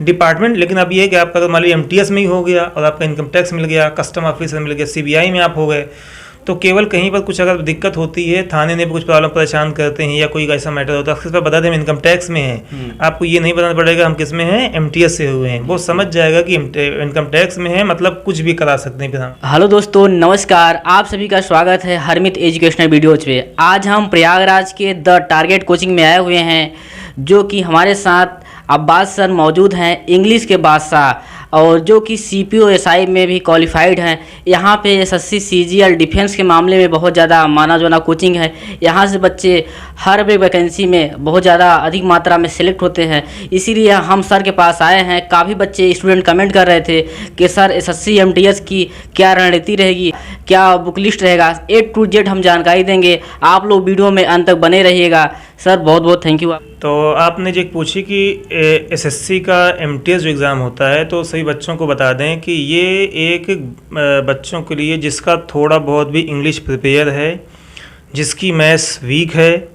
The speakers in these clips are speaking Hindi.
डिपार्टमेंट। लेकिन अब ये है कि आपका अगर मान लीजिए एमटीएस में ही हो गया और आपका इनकम टैक्स मिल गया, कस्टम ऑफिसर मिल गया, सीबीआई में आप हो गए, तो केवल कहीं पर कुछ अगर दिक्कत होती है, थाने में भी कुछ प्रॉब्लम परेशान करते हैं या कोई ऐसा मैटर होता है, किस पर बता दें हम इनकम टैक्स में हैं, आपको ये नहीं बताना पड़ेगा हम किस में हैं, एमटीएस से हुए हैं। वो समझ जाएगा कि इनकम टैक्स में है, मतलब कुछ भी करा सकते हैं फिर हम। हेलो दोस्तों, नमस्कार। आप सभी का स्वागत है हरमित एजुकेशनल वीडियोज पे। आज हम प्रयागराज के द टारगेट कोचिंग में आए हुए हैं, जो कि हमारे साथ अब्बास सर मौजूद हैं, इंग्लिश के बादशाह, और जो कि सीपीओ एसआई में भी क्वालिफाइड हैं। यहाँ पे एसएससी सीजीएल डिफेंस के मामले में बहुत ज़्यादा माना जाना कोचिंग है। यहाँ से बच्चे हर वैकेंसी में बहुत ज़्यादा अधिक मात्रा में सिलेक्ट होते हैं। इसीलिए हम सर के पास आए हैं। काफ़ी बच्चे स्टूडेंट कमेंट कर रहे थे कि सर एसएससी एमटीएस की क्या रणनीति रहेगी, क्या बुक लिस्ट रहेगा, A to Z हम जानकारी देंगे। आप लोग वीडियो में अंत तक बने रहिएगा। सर बहुत बहुत थैंक यू। तो आपने जो पूछी कि एसएससी का एमटीएस जो एग्ज़ाम होता है, तो सभी बच्चों को बता दें कि ये एक बच्चों के लिए जिसका थोड़ा बहुत भी इंग्लिश प्रिपेयर है, जिसकी मैथ्स वीक है,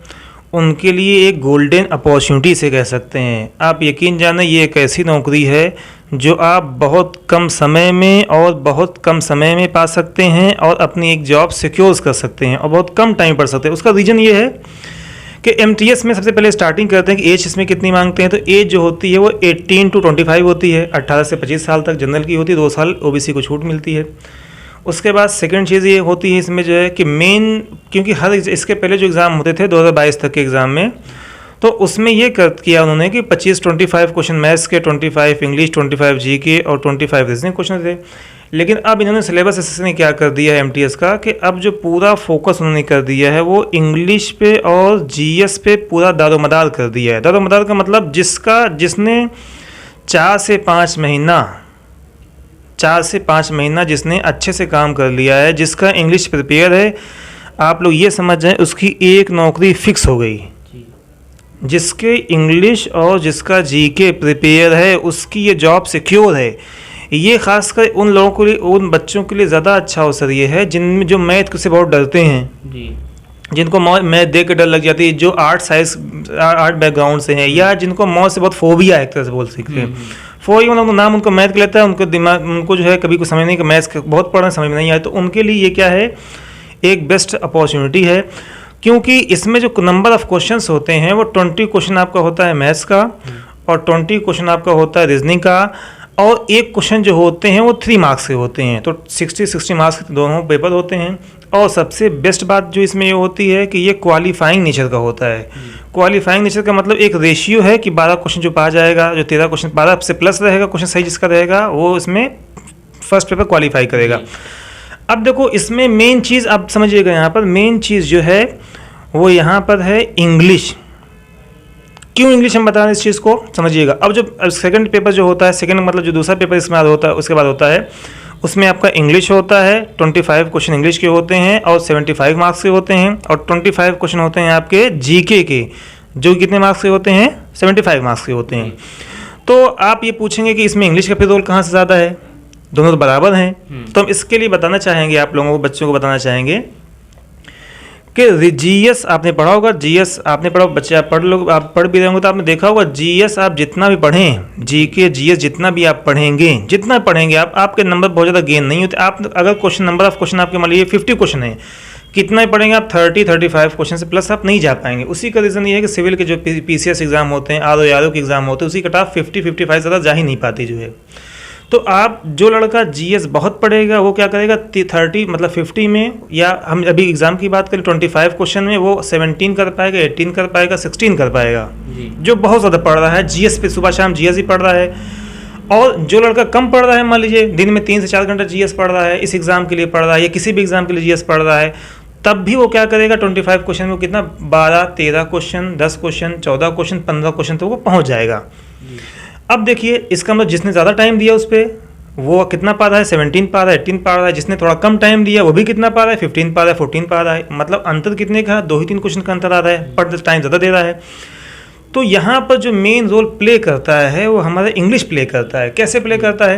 उनके लिए एक गोल्डन अपॉर्चुनिटी से कह सकते हैं। आप यकीन जानें, ये एक ऐसी नौकरी है जो आप बहुत कम समय में और बहुत कम समय में पा सकते हैं और अपनी एक जॉब सिक्योर कर सकते हैं और बहुत कम टाइम पढ़ सकते हैं। उसका रीज़न ये है कि एमटीएस में सबसे पहले स्टार्टिंग करते हैं कि एज इसमें कितनी मांगते हैं। तो एज जो होती है वो 18 to 25 होती है। 18 से 25 साल तक जनरल की होती है, 2 साल ओबीसी को छूट मिलती है। उसके बाद सेकंड चीज़ ये होती है इसमें जो है कि मेन, क्योंकि हर इसके पहले जो एग्ज़ाम होते थे 2022 तक के एग्ज़ाम में, तो उसमें ये किया उन्होंने कि 25 क्वेश्चन मैथ्स के, 25 इंग्लिश, 25 जीके और 25 रीजनिंग क्वेश्चन थे। लेकिन अब इन्होंने सिलेबस एसएससी ने क्या कर दिया है एमटीएस का, कि अब जो पूरा फोकस उन्होंने कर दिया है वो इंग्लिश पे और जीएस पे पूरा दारोमदार कर दिया है। दारोमदार का मतलब जिसने 4 से 5 महीना जिसने अच्छे से काम कर लिया है, जिसका इंग्लिश प्रिपेयर है, आप लोग ये समझ जाएं उसकी एक नौकरी फिक्स हो गई। जिसके इंग्लिश और जिसका जीके प्रिपेयर है उसकी ये जॉब सिक्योर है। ये खासकर उन लोगों के लिए, उन बच्चों के लिए ज़्यादा अच्छा अवसर ये है जिनमें जो मैथ से बहुत डरते हैं जी, जिनको मैथ देख के डर लग जाती है, जो आर्ट बैकग्राउंड से हैं, या जिनको मौत से बहुत फोबिया है, एक तरह से बोल सकते हैं। फोबिया मतलब नाम उनको मैथ का लेता है, उनको दिमाग, उनको जो है कभी कुछ समझ नहीं कि मैथ बहुत पढ़ना समझ में नहीं आए, तो उनके लिए ये क्या है, एक बेस्ट अपॉर्चुनिटी है। क्योंकि इसमें जो नंबर ऑफ क्वेश्चंस होते हैं वो 20 क्वेश्चन आपका होता है मैथ्स का और 20 क्वेश्चन आपका होता है रीजनिंग का, और एक क्वेश्चन जो होते हैं वो 3 मार्क्स के होते हैं। तो 60 मार्क्स के दोनों पेपर होते हैं। और सबसे बेस्ट बात जो इसमें ये होती है कि ये क्वालिफाइंग नेचर का होता है। क्वालिफाइंग नेचर का मतलब एक रेशियो है कि 12 क्वेश्चन जो पा जाएगा, जो 13 क्वेश्चन 12 से प्लस रहेगा क्वेश्चन सही जिसका रहेगा, वो इसमें फर्स्ट पेपर क्वालिफाई करेगा। अब देखो इसमें मेन चीज़ आप समझिएगा, यहाँ पर मेन चीज़ जो है वो यहाँ पर है इंग्लिश। क्यों इंग्लिश हम बता रहे हैं इस चीज़ को समझिएगा। अब जो सेकंड पेपर जो होता है, सेकंड मतलब जो दूसरा पेपर इसमें होता है, उसके बाद होता है उसमें आपका इंग्लिश होता है। 25 क्वेश्चन इंग्लिश के होते हैं और 75 मार्क्स के होते हैं, और 25 क्वेश्चन होते हैं आपके जीके के, जो कितने मार्क्स के होते हैं, 75 मार्क्स के होते हैं। तो आप ये पूछेंगे कि इसमें इंग्लिश का फिर रोल कहाँ से ज़्यादा है, दोनों तो बराबर हैं। तो हम इसके लिए बताना चाहेंगे, आप लोगों को, बच्चों को बताना चाहेंगे कि जीएस आपने पढ़ा होगा, जीएस आपने पढ़ा, बच्चे आप आप पढ़ भी रहे होंगे तो आपने देखा होगा, जीएस आप जितना भी पढ़ें, जीके जीएस जितना भी आप पढ़ेंगे आपके नंबर बहुत ज़्यादा गेन नहीं होते। आप अगर नंबर ऑफ क्वेश्चन आपके मान लीजिए 50 क्वेश्चन है, कितना ही पढ़ेंगे आप 30-35 क्वेश्चन से प्लस आप नहीं जा पाएंगे। उसी का रीज़न ये है कि सिविल के जो पीसीएस एग्जाम होते हैं, आरओ के एग्जाम होते हैं, उसी कट ऑफ 50-55 ज़्यादा जा ही नहीं पाती जो है। तो आप जो लड़का जीएस बहुत पढ़ेगा वो क्या करेगा, 30 मतलब 50 में, या हम अभी एग्जाम की बात करें 25 क्वेश्चन में वो 17 कर पाएगा, 18 कर पाएगा, 16 कर पाएगा, जो बहुत ज़्यादा पढ़ रहा है जीएस पे, सुबह शाम जीएस ही पढ़ रहा है। और जो लड़का कम पढ़ रहा है, मान लीजिए दिन में 3 से 4 घंटा जीएस पढ़ रहा है, इस एग्ज़ाम के लिए पढ़ रहा है या किसी भी एग्ज़ाम के लिए जीएस पढ़ रहा है, तब भी वो क्या करेगा, 25 क्वेश्चन में कितना, 12-13 क्वेश्चन, 10 क्वेश्चन, 14 क्वेश्चन, 15 क्वेश्चन तो वो पहुँच जाएगा। अब देखिए इसका मतलब जिसने ज़्यादा टाइम दिया उस पर वो कितना पा रहा है, 17 पा रहा है, 18 पा रहा है। जिसने थोड़ा कम टाइम दिया वो भी कितना पा रहा है, 15 पा रहा है, 14 पा रहा है। मतलब अंतर कितने का, 2 ही 3 क्वेश्चन का अंतर आ रहा है, पर टाइम ज़्यादा दे रहा है। तो यहाँ पर जो मेन रोल प्ले करता है वो हमारा इंग्लिश प्ले करता है। कैसे प्ले करता है,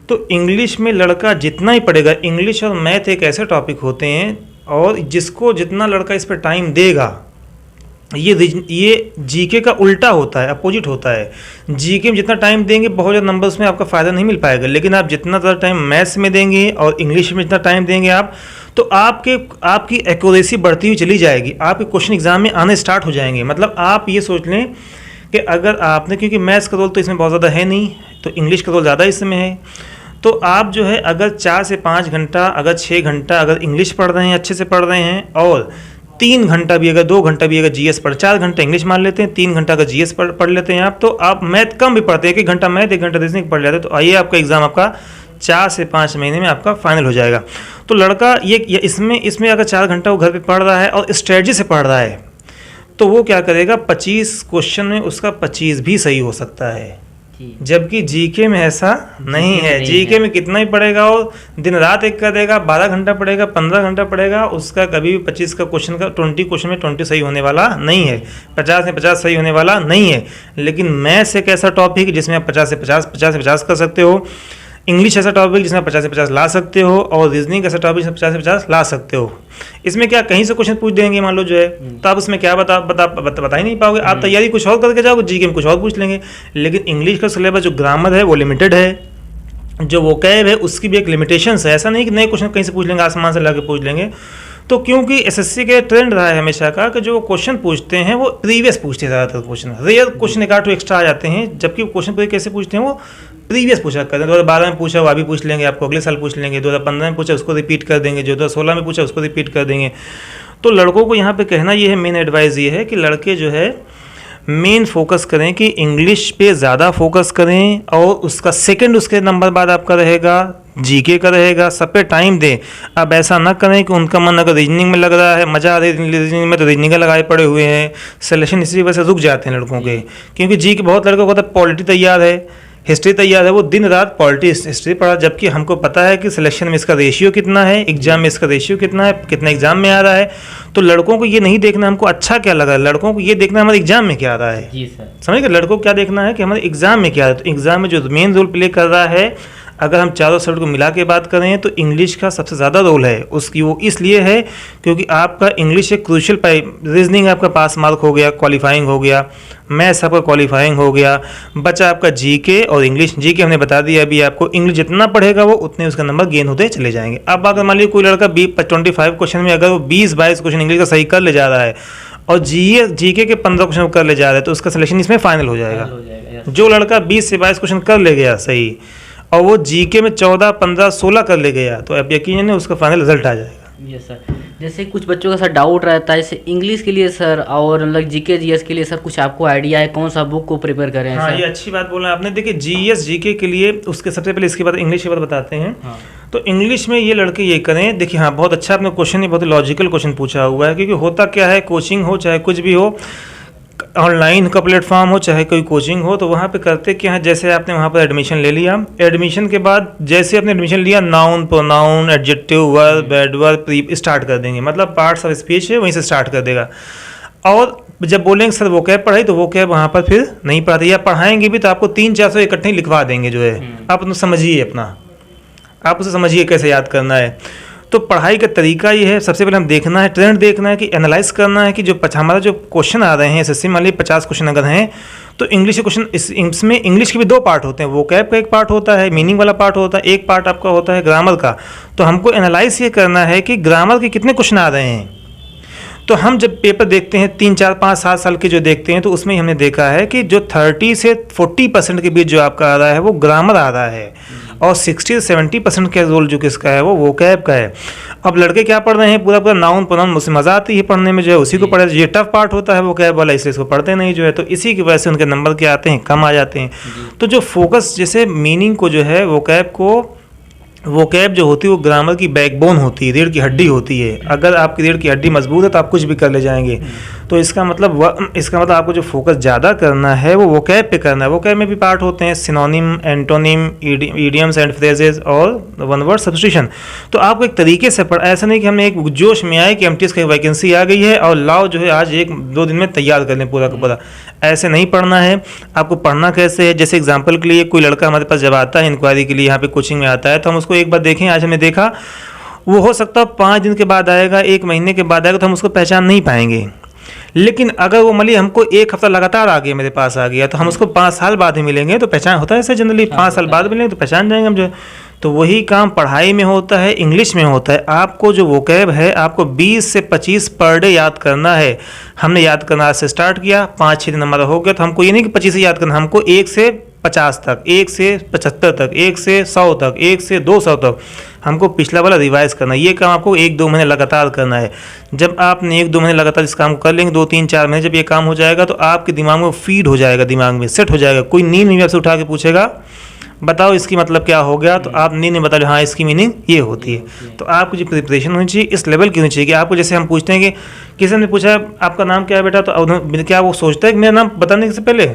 तो इंग्लिश में लड़का जितना ही पढ़ेगा, इंग्लिश और मैथ एक ऐसे टॉपिक होते हैं, और जिसको जितना लड़का इस पर टाइम देगा ये जीके का उल्टा होता है, अपोजिट होता है। जीके में जितना टाइम देंगे बहुत ज़्यादा नंबर्स में आपका फ़ायदा नहीं मिल पाएगा, लेकिन आप जितना ज़्यादा टाइम मैथ्स में देंगे और इंग्लिश में जितना टाइम देंगे आप, तो आपकी एक्यूरेसी बढ़ती हुई चली जाएगी, आपके क्वेश्चन एग्जाम में आने स्टार्ट हो जाएंगे। मतलब आप ये सोच लें कि अगर आपने, क्योंकि मैथ्स का रोल तो इसमें बहुत ज़्यादा है नहीं, तो इंग्लिश का रोल ज़्यादा इसमें है, तो आप जो है अगर 4 से 5 घंटा, अगर 6 घंटा अगर इंग्लिश पढ़ रहे हैं, अच्छे से पढ़ रहे हैं, और 3 घंटा भी अगर 2 घंटा भी अगर जीएस पढ़, 4 घंटा इंग्लिश मान लेते हैं, 3 घंटा अगर जीएस पढ़ लेते हैं आप, तो आप मैथ कम भी पढ़ते हैं, 1 घंटा मैथ 1 घंटा रीजनिंग पढ़ लेते हैं, तो आइए आपका एग्जाम आपका 4 से 5 महीने में आपका फाइनल हो जाएगा। तो लड़का ये इसमें अगर 4 घंटा वो घर पे पढ़ रहा है और स्ट्रेटजी से पढ़ रहा है, तो वो क्या करेगा, 25 क्वेश्चन में उसका 25 भी सही हो सकता है। जबकि जीके में ऐसा नहीं है। जीके में कितना ही पढ़ेगा, वो दिन रात एक कर देगा, 12 घंटा पढ़ेगा, 15 घंटा पढ़ेगा, उसका कभी भी 25 का क्वेश्चन का 20 क्वेश्चन में 20 सही होने वाला नहीं है, 50 में 50 सही होने वाला नहीं है। लेकिन मैथ्स एक ऐसा टॉपिक जिसमें आप 50 से 50 कर सकते हो, इंग्लिश ऐसा टॉपिक जिसमें 50 से 50 ला सकते हो, और रीजनिंग ऐसा टॉपिक जिसमें 50 से 50 ला सकते हो। इसमें क्या कहीं से क्वेश्चन पूछ देंगे मान लो जो है, तो आप उसमें क्या बता ही नहीं पाओगे। आप तैयारी कुछ और करके जाओगे, जीके में कुछ और पूछ लेंगे। लेकिन इंग्लिश का सिलेबस जो ग्रामर है वो लिमिटेड है, जो वोकैब है उसकी भी एक लिमिटेशंस है। ऐसा नहीं कि नए क्वेश्चन कहीं से पूछ लेंगे, आसमान से लाके पूछ लेंगे। तो क्योंकि एसएससी के ट्रेंड रहा है हमेशा का कि जो क्वेश्चन पूछते हैं वो प्रीवियस पूछते हैं, ज़्यादातर क्वेश्चन रेयर क्वेश्चन एक आठ एक्स्ट्रा आ जाते हैं, जबकि क्वेश्चन पूरे कैसे पूछते हैं, वो प्रीवियस पूछा करते हैं। 2012 में पूछा वो अभी पूछ लेंगे, आपको अगले साल पूछ लेंगे, 2015 में पूछा उसको रिपीट कर देंगे, जो 2016 में पूछा उसको रिपीट कर देंगे। तो लड़कों को यहाँ पे कहना ये है, मेन एडवाइस ये है कि लड़के जो है मेन फोकस करें कि इंग्लिश पे ज़्यादा फोकस करें, और उसका सेकंड उसके नंबर बाद आपका रहेगा जीके का रहेगा, सब पे टाइम दें। अब ऐसा ना करें कि उनका मन अगर रीजनिंग में लग रहा है, मज़ा आ रही है रीजनिंग में, तो रीजनिंग लगाए पड़े हुए हैं, सिलेक्शन इसी वजह से रुक जाते हैं लड़कों के। क्योंकि जी के बहुत लड़कों को तो पॉलिटी तैयार है, हिस्ट्री तैयार है, वो दिन रात पॉलिटी हिस्ट्री पढ़ा, जबकि हमको पता है कि सिलेक्शन में इसका रेशियो कितना है, एग्जाम में इसका रेशियो कितना है, कितना एग्जाम में आ रहा है। तो लड़कों को ये नहीं देखना हमको अच्छा क्या लगा, लड़कों को ये देखना हमारे एग्जाम में क्या आ रहा है। जी सर, समझ गए, लड़कों को क्या देखना है कि हमारे एग्जाम में क्या है। तो एग्जाम में जो मेन रोल प्ले कर रहा है, अगर हम चारों सब्जेक्ट को मिला के बात करें तो इंग्लिश का सबसे ज़्यादा रोल है उसकी। वो इसलिए है क्योंकि आपका इंग्लिश एक क्रूशियल रीजनिंग आपका पास मार्क हो गया, क्वालिफाइंग हो गया, मैथ्स आपका क्वालिफाइंग हो गया, बचा आपका जीके और इंग्लिश। जीके हमने बता दिया अभी आपको, इंग्लिश जितना पढ़ेगा वो उतने उसका नंबर गेन होते चले जाएंगे। अब अगर मान लीजिए कोई लड़का 25 क्वेश्चन में अगर वो 20-22 क्वेश्चन इंग्लिश का सही कर ले जा रहा है और जीके के 15 क्वेश्चन कर ले जा रहा है, तो उसका सिलेक्शन इसमें फाइनल हो जाएगा। जो लड़का 20 से 22 क्वेश्चन कर ले गया सही, और वो जीके में 14, 15, 16 कर ले गया, तो अब यकीन है उसका फाइनल रिजल्ट आ जाएगा। यस सर, जैसे कुछ बच्चों का सर डाउट रहता है, जैसे इंग्लिश के लिए सर और मतलब जीके जीएस के लिए सर कुछ आपको आइडिया है कौन सा बुक को प्रिपेयर करें? हाँ, ये अच्छी बात बोला आपने। देखिए जीएस जीके के लिए उसके सबसे पहले इसके बाद इंग्लिश के बाद बताते हैं। हाँ। तो इंग्लिश में ये लड़के ये करें, देखिए हाँ बहुत अच्छा आपने क्वेश्चन, ही बहुत लॉजिकल क्वेश्चन पूछा हुआ है, क्योंकि होता क्या है, कोचिंग हो चाहे कुछ भी हो, ऑनलाइन का प्लेटफॉर्म हो चाहे कोई कोचिंग हो, तो वहाँ पे करते क्या है, जैसे आपने वहाँ पर एडमिशन ले लिया, एडमिशन के बाद जैसे आपने एडमिशन लिया, noun, pronoun, adjective, verb, adverb, prep start कर देंगे, मतलब पार्ट्स ऑफ स्पीच है वहीं से स्टार्ट कर देगा। और जब बोलेंगे सर वो कैब पढ़ाई, तो वो कैब वहाँ पर फिर नहीं पढ़ाते, या पढ़ाएंगे भी तो आपको 300-400 इकट्ठे लिखवा देंगे जो है। आप उन्हें समझिए अपना, आप उसे समझिए कैसे याद करना है। तो पढ़ाई का तरीका ये है, सबसे पहले हम देखना है, ट्रेंड देखना है, कि एनालाइज करना है कि जो हमारा जो क्वेश्चन आ रहे हैं एसएससी मान लीजिए 50 क्वेश्चन अगर हैं, तो इंग्लिश के क्वेश्चन इसमें इंग्लिश के भी 2 पार्ट होते हैं, वोकैब का एक पार्ट होता है, मीनिंग वाला पार्ट होता है, एक पार्ट आपका होता है ग्रामर का। तो हमको एनालाइज ये करना है कि ग्रामर के कितने क्वेश्चन आ रहे हैं। तो हम जब पेपर देखते हैं 3, 4, 5, 7 साल के जो देखते हैं, तो उसमें हमने देखा है कि जो 30 से 40% के बीच जो आपका आ रहा है वो ग्रामर आ रहा है, और 60 से 70% का रोल जो किसका है वो वोकैब का है। अब लड़के क्या पढ़ रहे हैं, पूरा पूरा नाउन प्रोनाउन, मुझसे मज़ा आती है पढ़ने में जो है, उसी को पढ़े, ये टफ पार्ट होता है वोकैब वाला, इसलिए इसको पढ़ते नहीं जो है, तो इसी की वजह से उनके नंबर क्या आते हैं, कम आ जाते हैं। तो जो फोकस, जैसे मीनिंग को जो है वोकैब जो होती है वो ग्रामर की बैकबोन होती है, रीढ़ की हड्डी होती है। अगर आपकी रीढ़ की हड्डी मजबूत है तो आप कुछ भी कर ले जाएंगे। तो इसका मतलब आपको जो फोकस ज़्यादा करना है वो वोकैब पे करना है। वोकैब में भी पार्ट होते हैं synonym, antonym, idioms and phrases और वन वर्ड सब्स्टिट्यूशन। तो आपको एक तरीके से ऐसा नहीं कि हमने एक जोश में आए कि एमटीएस की वैकेंसी आ गई है और लाओ जो है आज 1-2 दिन में तैयार कर लें पूरा का पूरा, ऐसे नहीं पढ़ना है। आपको पढ़ना कैसे है, जैसे एग्जाम्पल के लिए कोई लड़का हमारे पास जब आता है इंक्वायरी के लिए, यहाँ पे कोचिंग में आता है, तो हम उसको एक बार देखें, आज हमने देखा, वो हो सकता है 5 दिन के बाद आएगा, 1 महीने के बाद आएगा, तो हम उसको पहचान नहीं पाएंगे। लेकिन अगर वो मान हमको एक हफ्ता लगातार आ गया, मेरे पास आ गया, तो हम उसको 5 साल बाद ही मिलेंगे तो पहचान होता है ऐसे जनरली, 5 साल बाद मिलेंगे तो पहचान जाएंगे हम जो है। तो वही काम पढ़ाई में होता है, इंग्लिश में होता है। आपको जो वोकैब है आपको 20 से 25 पर डे याद करना है। हमने याद करना आज से स्टार्ट किया, 5-6 दिन हमारा हो गया, तो हमको ये नहीं कि 25 से याद करना, हमको 1 से 50 तक, 1 से 75 तक, 1 से 100 तक, 1 से 200 तक हमको पिछला वाला रिवाइज करना है। ये काम आपको 1-2 महीने लगातार करना है। जब आपने 1-2 महीने लगातार इस काम को कर लेंगे, 2-3-4 महीने जब ये काम हो जाएगा तो आपके दिमाग में फीड हो जाएगा, दिमाग में सेट हो जाएगा। कोई नींद नहीं आपसे उठा के पूछेगा बताओ इसकी मतलब क्या हो गया, तो आप नहीं बता रहे हाँ इसकी मीनिंग ये होती है। तो आपको जो प्रिपरेशन होनी चाहिए इस लेवल की होनी चाहिए कि आपको, जैसे हम पूछते हैं कि किसी ने पूछा आपका नाम क्या है बेटा, तो क्या वो सोचता है कि मेरा नाम बताने से पहले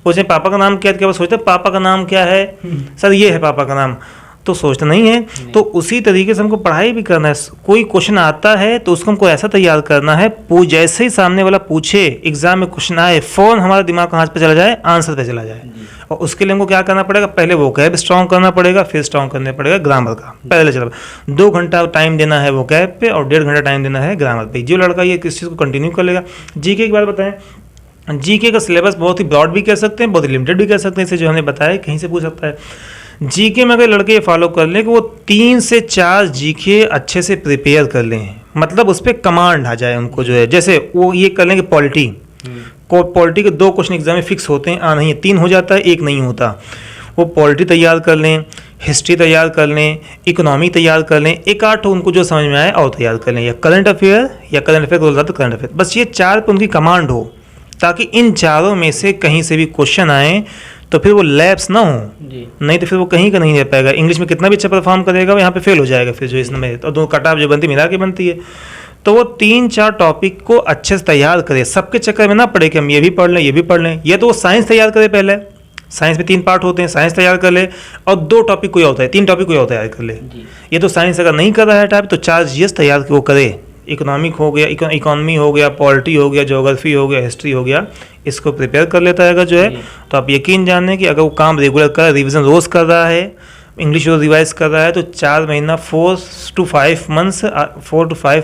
पूछे पापा का नाम क्या है, क्या वो सोचता है पापा का नाम क्या है, सर ये है पापा का नाम, तो सोचता नहीं है। तो उसी तरीके से हमको पढ़ाई भी करना है। कोई क्वेश्चन आता है तो उसको हमको ऐसा तैयार करना है, जैसे ही सामने वाला पूछे, एग्जाम में क्वेश्चन आए, फ़ौरन हमारा दिमाग कहाँ पे चला जाए, आंसर पे चला जाए। और उसके लिए हमको क्या करना पड़ेगा, पहले वोकैब स्ट्रॉन्ग करना पड़ेगा, फिर स्ट्रॉन्ग करने पड़ेगा ग्रामर का। पहले चलो 2 घंटा टाइम देना है वोकैब पे और 1.5 घंटा टाइम देना है ग्रामर पे। जो लड़का ये किस चीज़ को कंटिन्यू कर लेगा। जीके की बात बताएं, जीके का सिलेबस बहुत ही ब्रॉड भी कह सकते हैं, बहुत ही लिमिटेड भी कह सकते हैं। इसे जो हमने बताया कहीं से पूछ सकता है। जीके में अगर लड़के ये फॉलो कर लें कि वो 3 से 4 जीके अच्छे से प्रिपेयर कर लें, मतलब उस पर कमांड आ जाए उनको जो है। जैसे वो ये कर लें कि पॉलिटी के 2 क्वेश्चन एग्जाम में फिक्स होते हैं, नहीं है 3 हो जाता है, 1 नहीं होता। वो पॉलिटी तैयार कर लें, हिस्ट्री तैयार कर लें, इकोनॉमी तैयार कर लें, 1-8 उनको जो समझ में आए और तैयार कर लें, या करंट अफेयर को ज़्यादा करंट अफेयर। बस ये 4 पे उनकी कमांड हो, ताकि इन चारों में से कहीं से भी क्वेश्चन आए तो फिर वो लैप्स ना हो, नहीं तो फिर वो कहीं का नहीं रह पाएगा। इंग्लिश में कितना भी अच्छा परफॉर्म करेगा वो यहाँ पे फेल हो जाएगा फिर जो इसमें, और 2 कट ऑफ जो बनती मिला के बनती है। तो वो 3-4 टॉपिक को अच्छे से तैयार करे, सबके चक्कर में ना पड़े कि हम ये भी पढ़ लें ये भी पढ़ लें। ये तो वो साइंस तैयार करे, पहले साइंस में 3 पार्ट होते हैं, साइंस तैयार कर ले, और 2 टॉपिक कोई होता है, 3 टॉपिक कोई और तैयार कर ले। ये तो साइंस अगर नहीं कर रहा है टाइप तो 4 जीएस तैयार वो करे। इकोनॉमिक हो गया, इकोनॉमी हो गया, पॉलिटी हो गया, ज्योग्राफी हो गया, हिस्ट्री हो गया, इसको प्रिपेयर कर लेता है अगर जो है। तो आप यकीन जानें कि अगर वो काम रेगुलर कर, रिवीजन रोज़ कर रहा है, इंग्लिश रोज रिवाइज कर रहा है, तो 4 महीना 4 to 5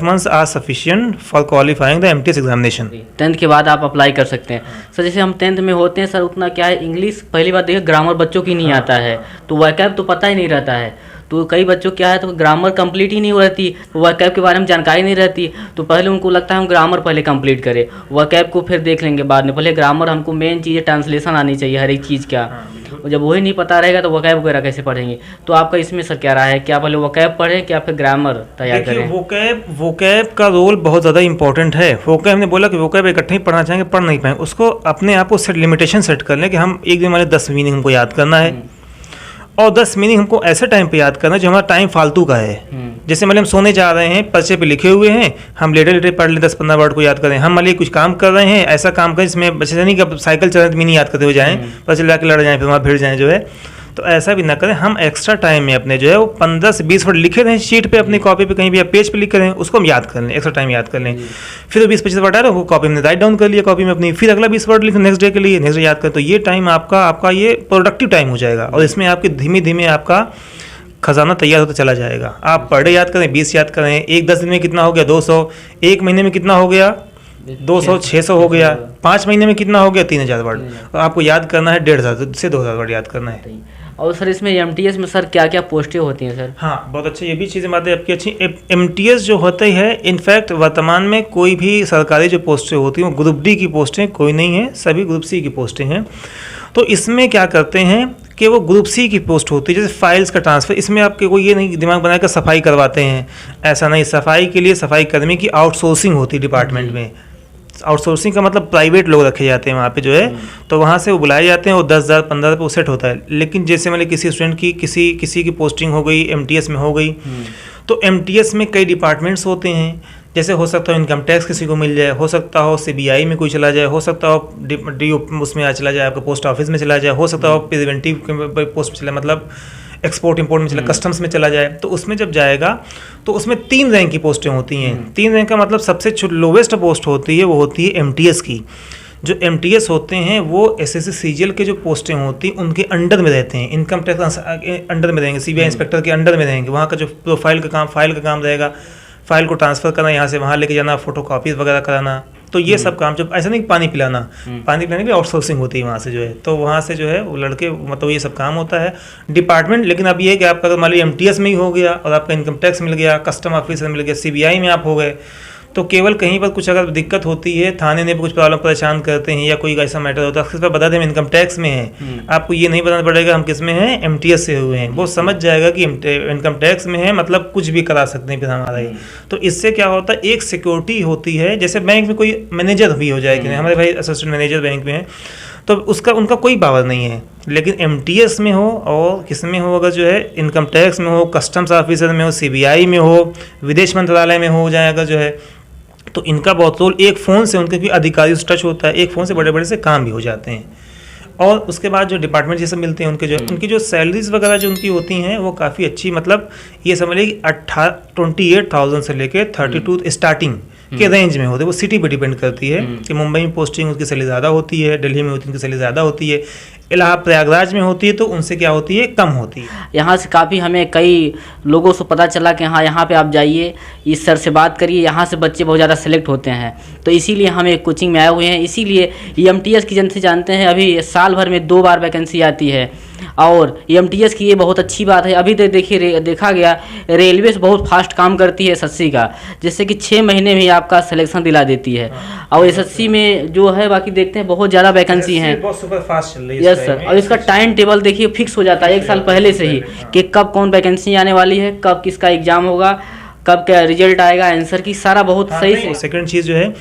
months are sufficient for qualifying the MTS examination. 10th के बाद आप अप्लाई कर सकते हैं सर। जैसे हम 10th में होते हैं सर, उतना क्या है, इंग्लिश पहली बात देखिए ग्रामर बच्चों की नहीं आता है, तो वोकैब तो पता ही नहीं रहता है। तो कई बच्चों क्या है, तो ग्रामर कंप्लीट ही नहीं हो रहती, वोकैब के बारे में जानकारी नहीं रहती, तो पहले उनको लगता है हम ग्रामर पहले कंप्लीट करें, वोकैब को फिर देख लेंगे बाद में। पहले ग्रामर, हमको मेन चीज़ ट्रांसलेशन आनी चाहिए हर एक चीज़ का। और जब वही नहीं पता रहेगा तो वोकैब वगैरह कैसे पढ़ेंगे। तो आपका इसमें सर क्या राय है, क्या पहले वोकैब पढ़ें क्या फिर ग्रामर तैयार करें? वोकैब का रोल बहुत ज़्यादा इंपॉर्टेंट है। वोकैब हमने बोला कि वोकैब इकट्ठे ही पढ़ना चाहेंगे, पढ़ नहीं पाएंगे, उसको अपने आप को सेट लिमिटेशन सेट कर लें कि हम एक दिन वाले 10 मीनिंग हमको याद करना है, और 10 मीनिंग हमको ऐसे टाइम पे याद करना है जो हमारा टाइम फालतू का है। जैसे मतलब हम सोने जा रहे हैं, पर्चे पे लिखे हुए हैं, हम लेटे पढ़ लें 10-15 वर्ड को याद करें। हम मतलब कुछ काम कर रहे हैं, ऐसा काम करें जिसमें बच्चे नहीं कि साइकिल चल रहे तो मीनिंग याद करते हुए जाएँ, पर चल जाकर लड़ जाएँ, फिर वहाँ भिड़ जाएँ जो है। तो ऐसा भी ना करें। हम एक्स्ट्रा टाइम में अपने जो है वो 15 से 20 वर्ड लिखे रहें शीट पे, अपनी कॉपी पे, कहीं भी आप पेज पे लिख रहे हैं, उसको हम याद कर लें, एक्स्ट्रा टाइम याद कर लें। फिर 20-25 वर्ड आ रहा है वो कॉपी में राइट डाउन कर लिया कॉपी में अपनी, फिर अगला 20 वर्ड लिखें नेक्स्ट डे के लिए, नेक्स्ट डे याद करें। तो ये टाइम आपका ये प्रोडक्टिव टाइम हो जाएगा, और इसमें आपके धीमे धीमे आपका खजाना तैयार होता चला जाएगा। आप पर डे याद करें, 20 याद करें, 1-10 दिन में कितना हो गया 200, 1 महीने में कितना हो गया 200, 600 हो गया, 5 महीने में कितना हो गया 3000 वर्ड। और आपको याद करना है 1500 से 2000 वर्ड याद करना है। और सर इसमें एमटीएस में सर क्या क्या पोस्टें होती हैं सर? हाँ बहुत अच्छी, ये भी चीज़ें बातें आपकी अच्छी। एमटीएस जो होता है, इनफैक्ट वर्तमान में कोई भी सरकारी जो पोस्टें होती हैं वो ग्रुप डी की पोस्टें कोई नहीं है, सभी ग्रुप सी की पोस्टें हैं। तो इसमें क्या करते हैं कि वो ग्रुप सी की पोस्ट होती है, जैसे फाइल्स का ट्रांसफ़र। इसमें आपके कोई ये नहीं दिमाग बनाकर सफाई करवाते हैं, ऐसा नहीं। सफाई के लिए सफाई कर्मी की आउटसोर्सिंग होती है डिपार्टमेंट में। आउटसोर्सिंग का मतलब प्राइवेट लोग रखे जाते हैं वहाँ पे जो है, तो वहाँ से वो बुलाए जाते हैं, वो 10,000 15,000 पे वो सेट होता है। लेकिन जैसे मतलब किसी स्टूडेंट की किसी की पोस्टिंग हो गई एमटीएस में हो गई, तो एमटीएस में कई डिपार्टमेंट्स होते हैं। जैसे हो सकता हो इनकम टैक्स किसी को मिल जाए, हो सकता हो सीबीआई में कोई चला जाए, हो सकता हो डीओ उसमें चला जाए, आपका पोस्ट ऑफिस में चला जाए, हो सकता हो प्रिवेंटिव पोस्ट में चला, मतलब एक्सपोर्ट इंपोर्ट में चला, कस्टम्स में चला जाए। तो उसमें जब जाएगा तो उसमें 3 रैंक की पोस्टें होती हैं। 3 रैंक का मतलब सबसे लोवेस्ट पोस्ट होती है वो होती है एमटीएस की। जो एमटीएस होते हैं वो एसएससी सीजीएल के जो पोस्टें होती हैं उनके अंडर में रहते हैं, इनकम टैक्स अंडर में रहेंगे, सीबीआई इंस्पेक्टर के अंडर में रहेंगे। वहाँ का जो प्रोफाइल का काम, फाइल का काम रहेगा, फाइल को ट्रांसफ़र करना, यहाँ से वहाँ लेके जाना, फोटो कॉपीज़ वगैरह कराना, तो ये सब काम, जब ऐसा नहीं कि पानी पिलाना, पानी पिलाने के लिए आउटसोर्सिंग होती है वहाँ से जो है, तो वहाँ से जो है वो लड़के, मतलब ये सब काम होता है डिपार्टमेंट। लेकिन अब ये है कि आपका अगर मान लीजिए MTS में ही हो गया और आपका इनकम टैक्स मिल गया, कस्टम ऑफिसर मिल गया, CBI में आप हो गए, तो केवल कहीं पर कुछ अगर दिक्कत होती है, थाने में कुछ प्रॉब्लम परेशान करते हैं या कोई ऐसा मैटर होता है, किस पर बता दें हम इनकम टैक्स में हैं, आपको ये नहीं बताना पड़ेगा हम किस में हैं, MTS से हुए हैं, वो समझ जाएगा कि इनकम टैक्स में है, मतलब कुछ भी करा सकते हैं फिर हमारा ये। तो इससे क्या होता है, एक सिक्योरिटी होती है। जैसे बैंक में कोई मैनेजर भी हो जाए कि हमारे भाई असिस्टेंट मैनेजर बैंक में है, तो उनका कोई पावर नहीं है। लेकिन MTS में हो और किस में हो, अगर जो है इनकम टैक्स में हो, कस्टम्स ऑफिसर में हो, CBI में हो, विदेश मंत्रालय में हो जाए अगर जो है, तो इनका बहुत रोल, एक फ़ोन से उनके अधिकारी से टच होता है, एक फ़ोन से बड़े बड़े से काम भी हो जाते हैं। और उसके बाद जो डिपार्टमेंट जैसे मिलते हैं उनकी जो सैलरीज वगैरह जो उनकी होती हैं वो काफ़ी अच्छी, मतलब ये समझ लीजिए 28,000 से लेके 32 स्टार्टिंग के रेंज में होते हैं। वो सिटी पे डिपेंड करती है कि मुंबई में पोस्टिंग उसकी सैलरी ज़्यादा होती है, दिल्ली में होती है उनकी सैलरी ज़्यादा होती है, इलाहाबाद प्रयागराज में होती है तो उनसे क्या होती है, कम होती है। यहाँ से काफ़ी हमें कई लोगों से पता चला कि हाँ यहाँ पे आप जाइए, इस सर से बात करिए, यहाँ से बच्चे बहुत ज़्यादा सेलेक्ट होते हैं। तो इसीलिए हम एक कोचिंग में आए हुए हैं। इसीलिए MTS की जनता जानते हैं अभी साल भर में 2 बार वैकेंसी आती है, और MTS की ये बहुत अच्छी बात है। अभी तो देखिए देखा गया रेलवे से बहुत फास्ट काम करती है SSC का, जिससे कि 6 महीने में आपका सिलेक्शन दिला देती है। और SSC में जो है बाकी देखते हैं बहुत ज़्यादा वैकेंसी हैं, बहुत सुपर फास्ट चल रही है। Yes sir. और इसका टाइम टेबल देखिए फिक्स हो जाता है 1 साल पहले से ही कि कब कौन वैकेंसी आने वाली है, कब किसका एग्जाम होगा, कब क्या रिजल्ट आएगा, आंसर की सारा बहुत सही से। सेकंड चीज़ जो है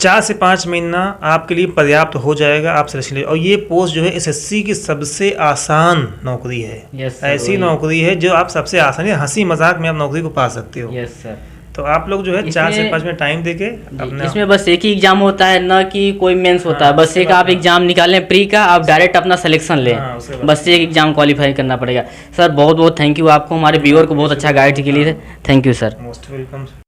4 से 5 महीना आपके लिए पर्याप्त हो जाएगा, आप सिलेक्शन। और ये पोस्ट जो है SSC की सबसे आसान नौकरी है। यस, ऐसी नौकरी है जो आप सबसे आसानी, हंसी मजाक में आप नौकरी को पा सकते हो। Yes sir. तो आप लोग जो है 4 से 5 मिनट टाइम देके अपना, इसमें बस एक ही एग्जाम होता है, ना कि कोई मेंस होता है। बस एक आप एग्जाम निकालें प्री का, आप डायरेक्ट अपना सिलेक्शन लें। बस एक एग्जाम क्वालिफाई करना पड़ेगा। सर बहुत बहुत थैंक यू आपको, हमारे व्यूअर को बहुत अच्छा गाइड के लिए। Thank you sir. Most welcome.